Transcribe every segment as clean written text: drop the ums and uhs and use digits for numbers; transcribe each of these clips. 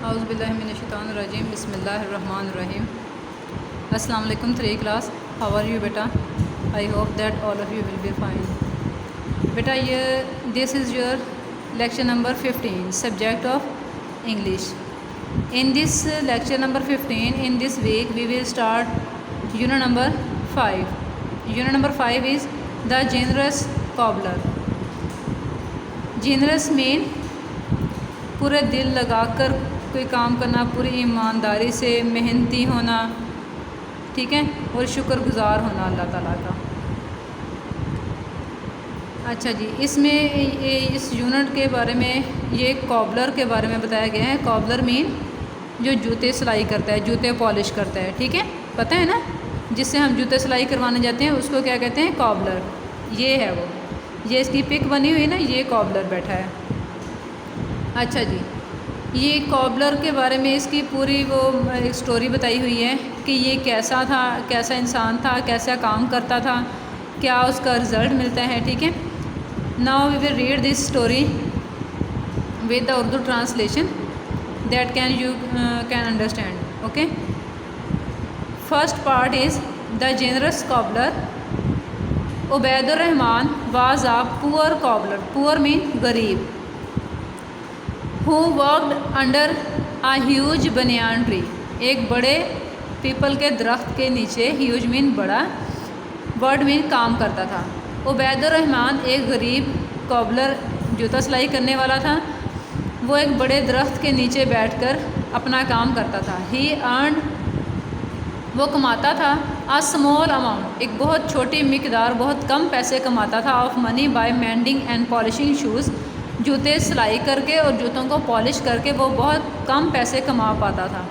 औज़ुबिल्लाहिमिनश्शैतानिर्रजीम बिस्मिल्लाहिर्रहमानिर्रहीम। अस्सलाम वालेकुम 3 क्लास, हाउ आर यू बेटा? I hope that all of you will be fine. बेटा ये this is your lecture number 15 subject of English. In this lecture number 15, in this week we will start unit number 5. Unit number 5 is the generous cobbler. Generous mean पूरे दिल लगाकर कोई काम करना, पूरी ईमानदारी से मेहनती होना, ठीक है, और शुक्रगुज़ार होना अल्लाह ताला का। अच्छा जी, इसमें इस यूनिट के बारे में ये कॉबलर के बारे में बताया गया है। कॉबलर मीन जो जूते सिलाई करता है, जूते पॉलिश करता है, ठीक है, पता है ना, जिससे हम जूते सिलाई करवाने जाते हैं उसको क्या कहते हैं? कॉबलर। ये है वो, ये इसकी पिक बनी हुई है ना, ये कॉबलर बैठा है। अच्छा जी, ये कॉबलर के बारे में इसकी पूरी वो एक स्टोरी बताई हुई है कि ये कैसा था, कैसा इंसान था, कैसा काम करता था, क्या उसका रिज़ल्ट मिलता है, ठीक है। Now we will read this story with the Urdu translation that you can understand. Okay, first part is the generous cobbler. Ubaidur Rahman was a poor cobbler, poor mean गरीब, who worked under a huge banyan tree, एक बड़े people के दरख्त के नीचे, huge mean बड़ा, word mean काम करता था। उबैदुर रहमान एक गरीब कॉबलर, जूता सिलाई करने वाला था। वो एक बड़े दरख्त के नीचे बैठकर अपना काम करता था। ही अर्न, वो कमाता था, आ स्मॉल अमाउंट, एक बहुत छोटी मिकदार, बहुत कम पैसे कमाता था, of money by mending and polishing shoes, जूते सिलाई करके और जूतों को पॉलिश करके वो बहुत कम पैसे कमा पाता था।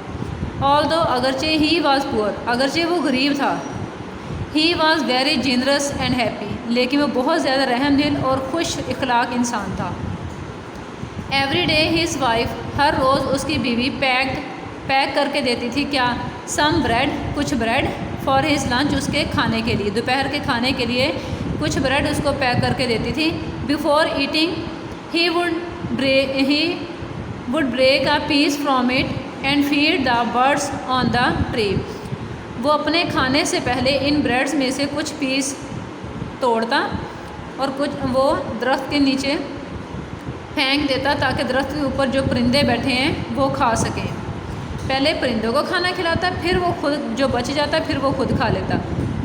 ऑल्दो, अगरचे ही वाज पुअर, अगरचे वो गरीब था। He was very generous and happy, लेकिन वो बहुत ज़्यादा रहमदिल और खुश इखलाक इंसान था। एवरी डे हिज वाइफ, हर रोज़ उसकी बीवी पैक करके देती थी क्या? सम ब्रेड, कुछ ब्रेड, फॉर हिज लंच, उसके खाने के लिए, दोपहर के खाने के लिए कुछ ब्रेड उसको पैक करके देती थी। Before eating he would break a piece from it and feed the birds on the tree. वो अपने खाने से पहले इन ब्रेड्स में से कुछ पीस तोड़ता और कुछ वो दरख्त के नीचे फेंक देता ताकि दरख्त के ऊपर जो परिंदे बैठे हैं वो खा सकें। पहले परिंदों को खाना खिलाता, फिर वो खुद जो बच जाता फिर वो खुद खा लेता।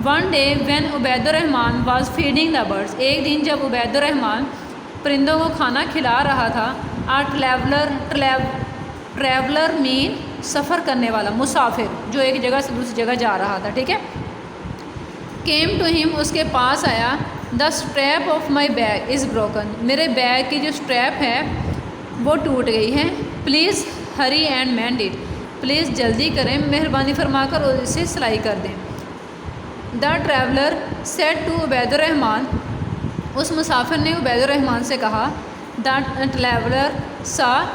One day when Ubaidur Rahman was feeding the birds, एक दिन जब उबैदुर रहमान परिंदों को खाना खिला रहा था। आ ट्रैवलर मीन सफ़र करने वाला, मुसाफिर जो एक जगह से दूसरी जगह जा रहा था, ठीक है। केम टू हिम, उसके पास आया। The strap of my bag is broken, मेरे बैग की जो स्ट्रैप है वो टूट गई है। Please hurry and mend it, please जल्दी करें, मेहरबानी फरमाकर और इसे सिलाई कर दें। The traveller said to Ubaidur Rahman, उस मुसाफिर ने उबैदुर रहमान से कहा। The traveller saw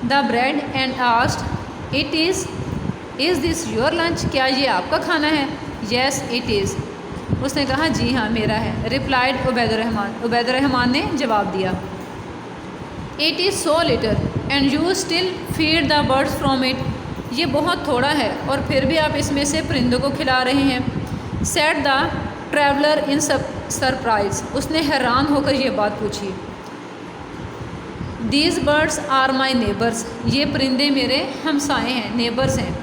the bread and asked it is this your lunch, क्या ये आपका खाना है? येस इट इज़, उसने कहा जी हाँ मेरा है। रिप्लाइड उबैदुर रहमान, उबैदुर रहमान ने जवाब दिया। It is so little and you still feed the birds from it, ये बहुत थोड़ा है और फिर भी आप इसमें से परिंदों को खिला रहे हैं। Said the traveller in surprise, उसने हैरान होकर ये बात पूछी। These birds are my neighbours, ये परिंदे मेरे हमसाए हैं, नेबर्स हैं।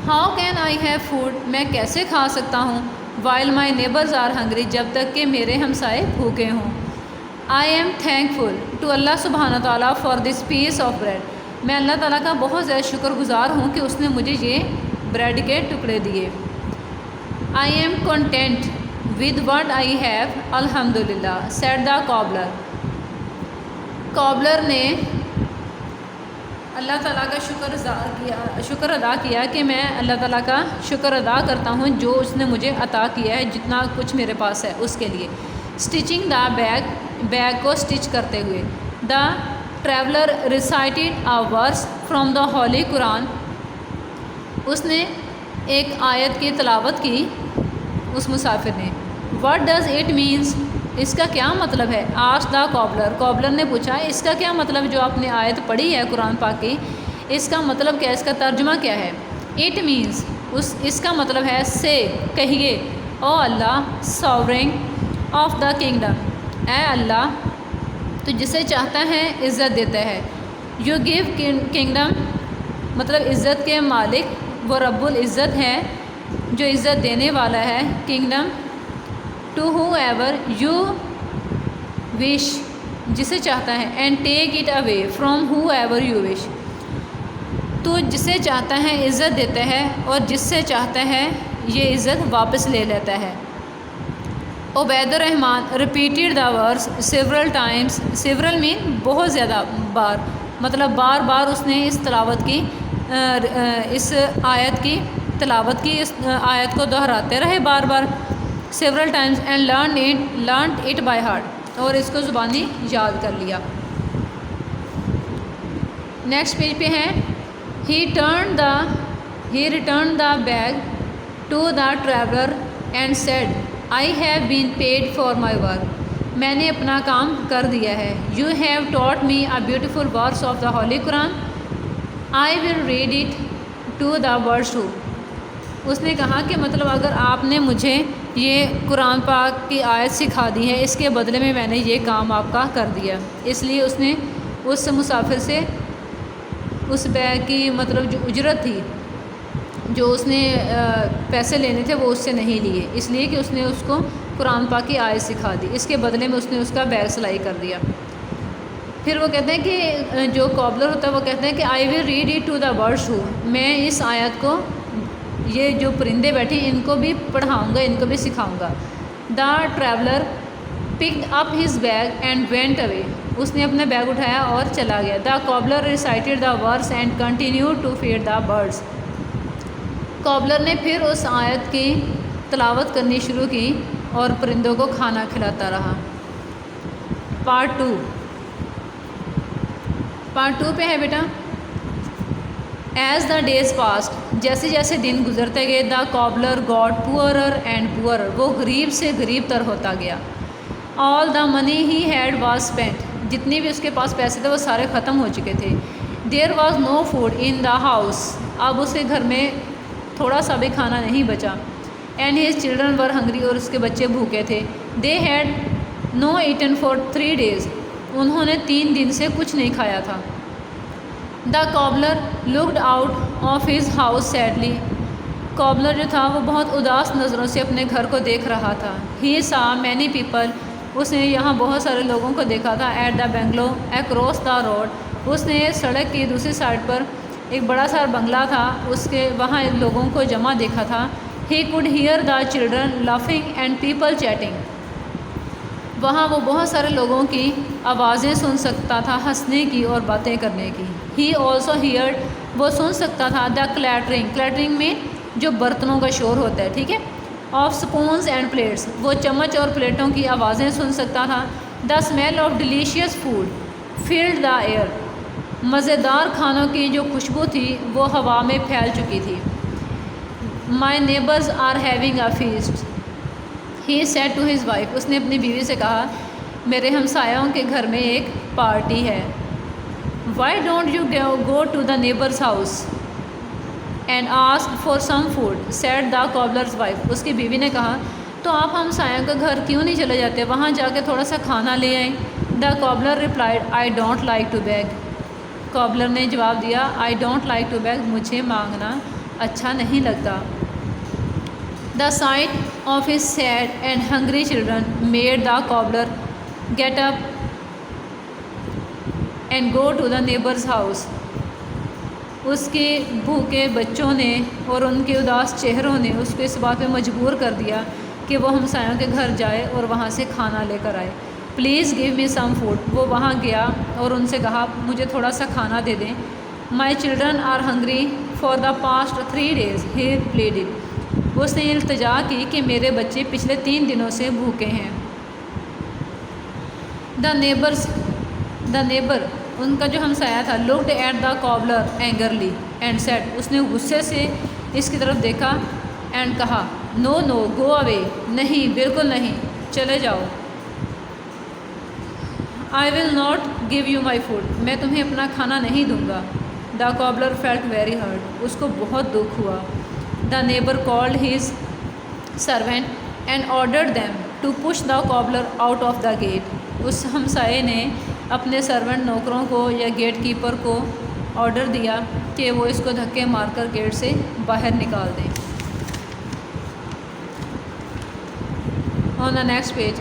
How can I have food, मैं कैसे खा सकता हूँ? While my neighbours are hungry, जब तक कि मेरे हमसाए भूखे हों। I am thankful to Allah सुब्हाना ताला for this piece of bread, मैं अल्लाह ताला का बहुत ज़्यादा शुक्रगुज़ार हूँ कि उसने मुझे ये ब्रेड के टुकड़े दिए। I am content with what I have अल्हम्दुलिल्लाह, सेड द कॉबलर, कॉबलर ने अल्लाह ताला का शुक्र अदा किया कि मैं अल्लाह ताला का शुक्र अदा करता हूँ जो उसने मुझे अता किया है, जितना कुछ मेरे पास है उसके लिए। स्टिचिंग द बैग, बैग को स्टिच करते हुए। The traveller recited a verse from the holy Quran, उसने एक आयत की तिलावत की उस मुसाफिर ने। व्हाट डज़ इट मीन्स, इसका क्या मतलब है? आस्क्ड द कॉबलर, कॉबलर ने पूछा इसका क्या मतलब जो आपने आयत पढ़ी है कुरान पाक की। इसका मतलब क्या है, इसका तर्जुमा क्या है? इट मीन्स इसका मतलब है से कहिए, ओ अल्लाह सॉवरेन ऑफ द किंगडम, ए अल्लाह तो जिसे चाहता है इज़्ज़त देता है। यू गिव किंगडम मतलब इज़्ज़त के मालिक, वो रब्बुल इज़्ज़त है जो इज़्ज़त देने वाला है, kingdom to whoever you wish जिसे चाहता है, and take it away from whoever you wish तो जिसे चाहता है इज़्ज़त देता है और जिससे चाहता है ये इज़्ज़त वापस ले लेता है। Ubaidur Rahman repeated the verse several times, several mean बहुत ज़्यादा बार, मतलब बार बार उसने इस तलावत की इस आयत की तलावत की, इस आयत को दोहराते रहे बार बार several times, and learn it by heart और इसको ज़ुबानी याद कर लिया। नेक्स्ट पेज पे है he return the bag to the traveller and said I have been paid for my work, मैंने अपना काम कर दिया है। You have taught me a beautiful verse of the holy Quran, I will read it to the words too. उसने कहा कि मतलब अगर आपने मुझे ये कुरान पाक की आयत सिखा दी है, इसके बदले में मैंने ये काम आपका कर दिया। इसलिए उसने उस मुसाफिर से उस बैग की मतलब जो उजरत थी, जो उसने पैसे लेने थे वो उससे नहीं लिए, इसलिए कि उसने उसको कुरान पाक की आयत सिखा दी, इसके बदले में उसने उसका बैग सिलाई कर दिया। फिर वो कहते हैं कि जो कॉबलर होता है वो कहते हैं कि I will read it to the birds who, मैं इस आयत को ये जो परिंदे बैठे इनको भी पढ़ाऊँगा, इनको भी सिखाऊँगा। The traveller picked up his bag and went away, उसने अपना बैग उठाया और चला गया। The cobbler recited the verse and continued to feed the birds, cobbler ने फिर उस आयत की तलावत करनी शुरू की और परिंदों को खाना खिलाता रहा। पार्ट टू पे है बेटा, एज़ द डेज पास्ट, जैसे जैसे दिन गुजरते गए, the cobbler got poorer and poorer, वो गरीब से गरीब तर होता गया। All the money he had was spent, जितने भी उसके पास पैसे थे वो सारे ख़त्म हो चुके थे। There was no food in the house, अब उसके घर में थोड़ा सा भी खाना नहीं बचा। And his children were hungry, और उसके बच्चे भूखे थे। They had no eaten for 3 days, उन्होंने 3 दिन से कुछ नहीं खाया था। The cobbler looked out of his house sadly, cobbler जो था वो बहुत उदास नज़रों से अपने घर को देख रहा था। ही सा मैनी पीपल, उसने यहाँ बहुत सारे लोगों को देखा था। At the bungalow across the road, उसने सड़क की दूसरी साइड पर एक बड़ा सा बंगला था, उसके वहाँ लोगों को जमा देखा था। He could hear the children laughing and people chatting, वहाँ वो बहुत सारे लोगों की आवाज़ें सुन सकता था, हंसने की और बातें करने की। ही ऑल्सो हियर्ड, वो सुन सकता था द क्लैटरिंग, क्लैटरिंग में जो बर्तनों का शोर होता है, ठीक है, ऑफ स्पून्स एंड प्लेट्स, वो चम्मच और प्लेटों की आवाज़ें सुन सकता था। The smell of delicious food filled the air, मज़ेदार खानों की जो खुशबू थी वो हवा में फैल चुकी थी। My neighbours are having a feast, he said to his wife, उसने अपनी बीवी से कहा मेरे हमसायों के घर में एक पार्टी है। Why don't you go to the neighbours house and ask for some food, said the cobbler's wife, उसकी बीवी ने कहा तो आप हमसायों के घर क्यों नहीं चले जाते, वहाँ जाके थोड़ा सा खाना ले आए। The cobbler replied I don't like to beg, cobbler ने जवाब दिया I don't like to beg, मुझे मांगना अच्छा नहीं लगता। The sight of his sad and hungry children made the cobbler get up and go to the neighbours house, उसके भूखे बच्चों ने और उनके उदास चेहरों ने उसको इस बात पे मजबूर कर दिया कि वो हमसायों के घर जाए और वहाँ से खाना लेकर आए। Please give me some food, वो वहाँ गया और उनसे कहा मुझे थोड़ा सा खाना दे दें। My children are hungry for the past 3 days, he pleaded, उसने इल्तिजा की कि मेरे बच्चे पिछले 3 दिनों से भूखे हैं। द नेबर, उनका जो हमसाया था, looked at the cobbler angrily and said, उसने गुस्से से इसकी तरफ देखा एंड कहा नो नो गो अवे, नहीं बिल्कुल नहीं, चले जाओ। I will not give you my food, मैं तुम्हें अपना खाना नहीं दूंगा। The cobbler felt very hurt, उसको बहुत दुख हुआ। The neighbour called his servant and ordered them to push the cobbler out of the gate, उस हमसाए ने अपने सर्वेंट नौकरों को या गेट कीपर को ऑर्डर दिया कि वो इसको धक्के मारकर गेट से बाहर निकाल दें। On the next page,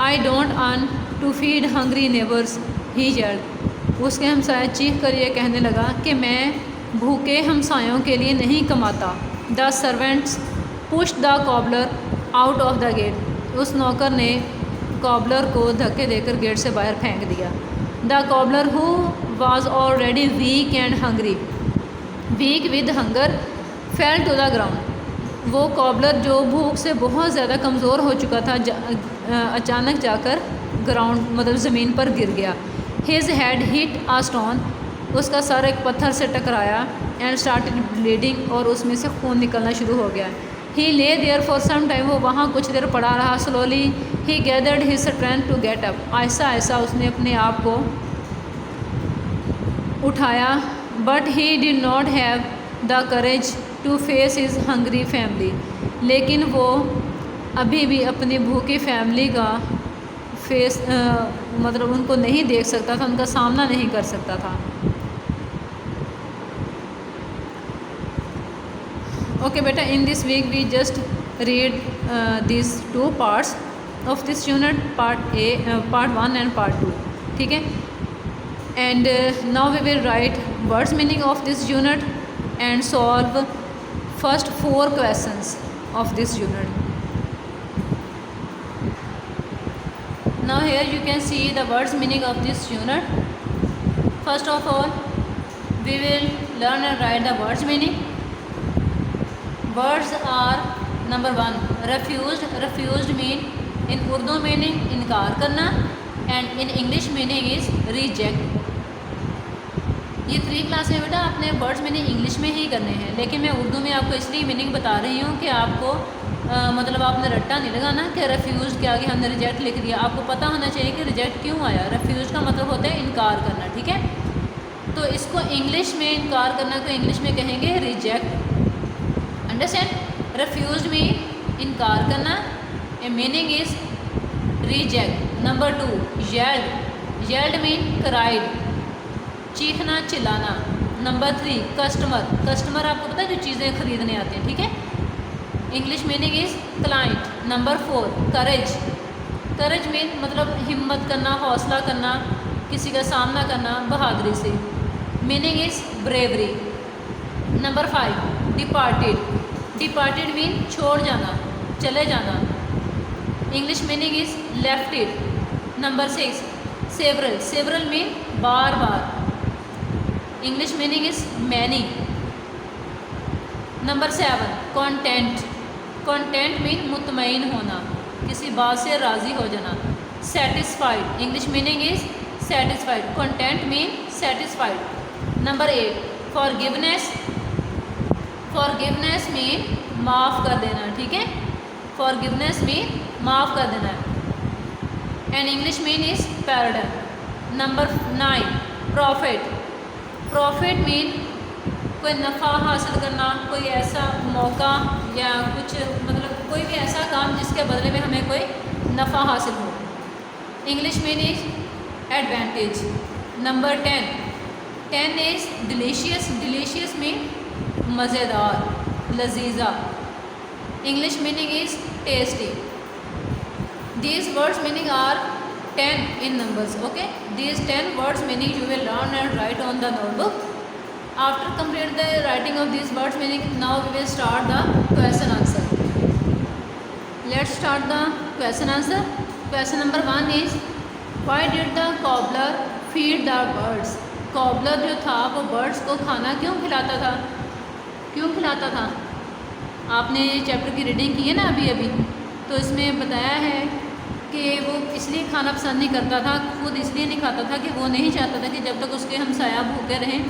I don't earn to feed hungry neighbours he yelled, उसके हमसाया चीख कर ये कहने लगा कि मैं भूखे हमसायों के लिए नहीं कमाता। The servants push the cobbler out of the gate, उस नौकर ने कॉबलर को धक्के देकर गेट से बाहर फेंक दिया। The cobbler who was already weak and hungry, weak with hunger, fell to the ground, वो कॉबलर जो भूख से बहुत ज़्यादा कमज़ोर हो चुका था अचानक जाकर ग्राउंड मतलब ज़मीन पर गिर गया। His head hit a stone, उसका सर एक पत्थर से टकराया। एंड स्टार्टेड ब्लीडिंग, और उसमें से खून निकलना शुरू हो गया। ही lay their for some time, वो वहाँ कुछ देर पड़ा रहा। Slowly he gathered his strength to get up, आहिस्ता आहिस्ता उसने अपने आप को उठाया। But he did not have the courage to face his hungry family, लेकिन वो अभी भी अपनी भूखी फैमिली का फेस मतलब उनको नहीं देख सकता था, उनका सामना नहीं कर सकता था। ओके बेटा, in this week we just read this 2 parts of this unit, part 1 and part 2, ठीक है। And now we will write words meaning of this unit and solve first 4 questions of this unit. Now here you can see the words meaning of this unit. First of all, we will learn and write the words meaning. Words are number 1 refused. Refused mean in Urdu meaning इनकार करना, and in English meaning is reject. ये 3 class में बेटा आपने words meaning English में ही करने हैं, लेकिन मैं उर्दू में आपको इसलिए मीनिंग बता रही हूँ कि आपको मतलब आपने रट्टा नहीं लगाना कि रेफ्यूज़ के आगे हमने रिजेक्ट लिख दिया। आपको पता होना चाहिए कि रिजेक्ट क्यों आया। रेफ्यूज़ का मतलब होता है इनकार करना, ठीक है। तो इसको इंग्लिश में इनकार करना को इंग्लिश में कहेंगे रिजेक्ट। अंडरस्टैंड? रेफ्यूज़ में इनकार करना, a meaning is reject. Number 2 yelled. Yelled mean cried, चीखना चिल्लाना। Number 3 customer. कस्टमर आपको पता है जो चीज़ें खरीदने आते हैं, ठीक है। English meaning is client. Number 4 courage. Courage mean मतलब हिम्मत करना, हौसला करना, किसी का सामना करना बहादुरी से। Meaning is bravery. Number 5 departed. Departed mean छोड़ जाना, चले जाना। English meaning is lefted. Number 6 several. Several mean बार बार। English meaning is many. Number 7 content. Content mean मुतमईन होना, किसी बात से राज़ी हो जाना। Satisfied. English meaning is satisfied. Content mean satisfied. Number 8 forgiveness. Forgiveness mean माफ़ कर देना, ठीक है। फॉरगिवनेस मीन माफ़ कर देना। And English mean is pardon. Number 9 profit. Profit mean कोई नफ़ा हासिल करना, कोई ऐसा मौका या कुछ मतलब कोई भी ऐसा काम जिसके बदले में हमें कोई नफ़ा हासिल हो। English mean is advantage. Number 10 is delicious. Delicious mean मज़ेदार, लजीजा। English meaning is tasty. These words meaning are 10 in numbers. Okay, these 10 words meaning you will learn and write on the notebook. After complete the writing of these words meaning, now we will start the question answer. Let's start the question answer. Question number 1 is why did the cobbler feed the birds? cobbler जो था वो birds को खाना क्यों खिलाता था? क्यों खिलाता था? आपने ये चैप्टर की रीडिंग की है ना अभी अभी, तो इसमें बताया है कि वो इसलिए खाना पसंद नहीं करता था, खुद इसलिए नहीं खाता था कि वो नहीं चाहता था कि जब तक उसके हमसाया भूखे रहें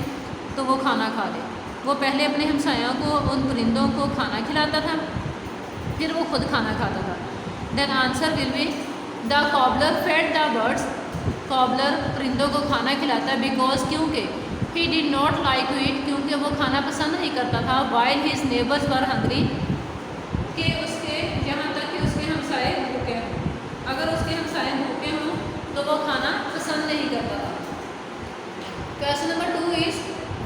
तो वो खाना खा ले। वो पहले अपने हमसायों को, उन परिंदों को खाना खिलाता था, फिर वो खुद खाना खाता था। Then answer will be the cobbler fed the birds. Cobbler परिंदों को खाना खिलाता है बिकॉज क्योंकि नॉट लाइक टू ईट, क्योंकि वो खाना पसंद नहीं करता था। वाइल हिज नेबर्स वर हंग्री, कि उसके यहाँ तक कि उसके हमसाए भूखे हों, अगर उसके हमसाए भूखे हों तो वो खाना पसंद नहीं करता था। Question number 2 is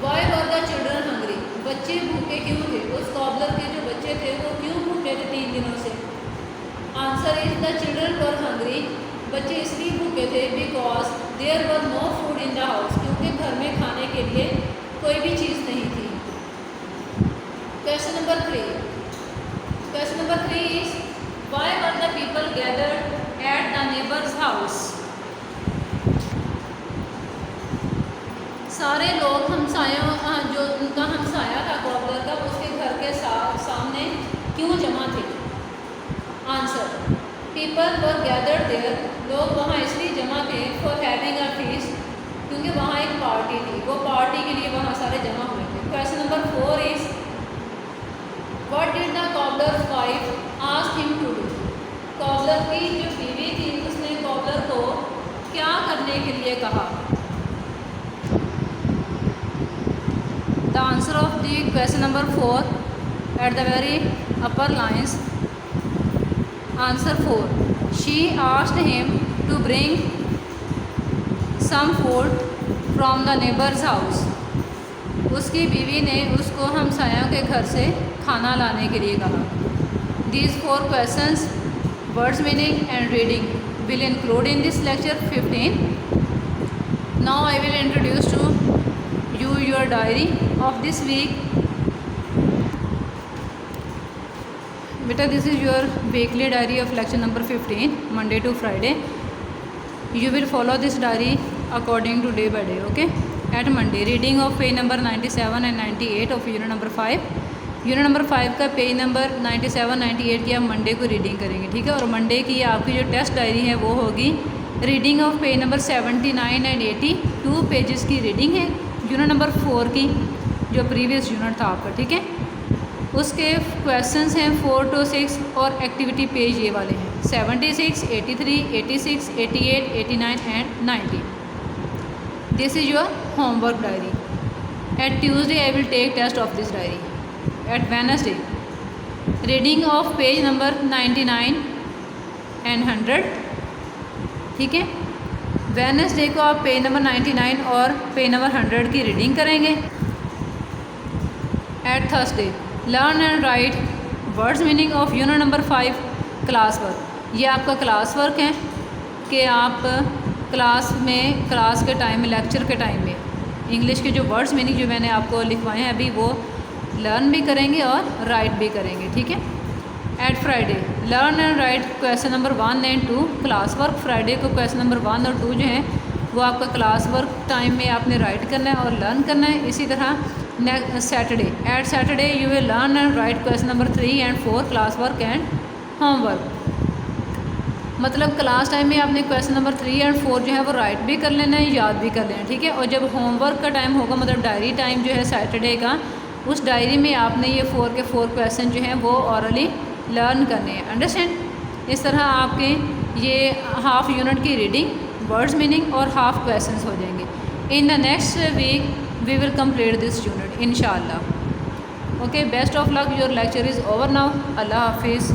why were the children hungry, बच्चे भूखे क्यों थे? उस कॉबलर के जो बच्चे थे वो क्यों भूखे थे 3 दिनों से? Answer is the children were hungry, बच्चे इसलिए भूखे थे because there were no food in the house, क्योंकि घर में खाने के लिए कोई भी चीज़ नहीं थी। Question number 3 is why were the people gathered at the neighbours house, सारे लोग हमसायों जो उनका हमसाया था कॉबलर का, उसके घर के सामने क्यों जमा थे? Answer people were gathered there, लोग वहाँ इसलिए जमा थे फॉर हैविंग अ फीस्ट, क्योंकि वहाँ एक पार्टी थी, वो पार्टी के लिए वहाँ सारे जमा हुए थे। Question number 4 is what did the cobbler wife ask him to do, cobbler की जो बीवी थी उसने कॉबलर को क्या करने के लिए कहा? The answer of the question number 4 at the very upper lines. Answer 4. She asked him to bring some food from the neighbor's house. उसकी बीवी ने उसको हमसायों के घर से खाना लाने के लिए कहा। These 4 questions, words meaning and reading will include in this lecture 15. Now I will introduce to you your diary of this week. Beta, this is your weekly diary of lecture number 15, Monday to Friday. You will follow this diary according to day by day, okay? At Monday, reading of page number 97 and 98 of unit number 5. Unit number 5 का page number 97 98 की आप Monday को reading करेंगे, ठीक है। और Monday की आपकी जो टेस्ट डायरी है वो होगी reading of page number 79 and 80, 2 pages की रीडिंग है यूनिट नंबर 4 की, जो प्रीवियस यूनिट था आपका, ठीक है। उसके क्वेश्चंस हैं 4 to 6 और एक्टिविटी पेज ये वाले हैं 76, 83, 86, 88, 89 and 90. This is your homework diary. At Tuesday I will take test of this diary. At Wednesday, reading of page number 99 and 100, ठीक है। वेडनेसडे को आप पेज नंबर 99 और पेज नंबर 100 की रीडिंग करेंगे। At Thursday, learn and write words meaning of unit number 5 class work. ये आपका class work है कि आप क्लास के टाइम में, लेक्चर के टाइम में इंग्लिश के जो वर्ड्स मीनिंग जो मैंने आपको लिखवाए हैं अभी, वो लर्न भी करेंगे और राइट भी करेंगे, ठीक है। At Friday, learn and write question number 1 and 2 class work. Friday को क्वेश्चन नंबर 1 और 2 जो हैं वो आपका क्लास वर्क टाइम में आपने राइट करना है और लर्न करना है। इसी तरह Saturday, at Saturday you will learn and write question number 3 and 4 class work and homework. मतलब क्लास टाइम में आपने क्वेश्चन नंबर 3 एंड 4 जो है वो राइट भी कर लेना है, याद भी कर लेना है, ठीक है। और जब होमवर्क का टाइम होगा, मतलब डायरी टाइम जो है सैटरडे का, उस डायरी में आपने ये 4 के 4 क्वेश्चन जो हैं वो ऑरली लर्न करने हैं, अंडरस्टैंड। इस तरह आपके ये हाफ यूनिट की रीडिंग, वर्ड्स मीनिंग और हाफ क्वेश्चंस हो जाएंगे। In the next week we will complete this unit इंशाल्लाह। Okay, best of luck, your lecture is over now. अल्लाह हाफिज़।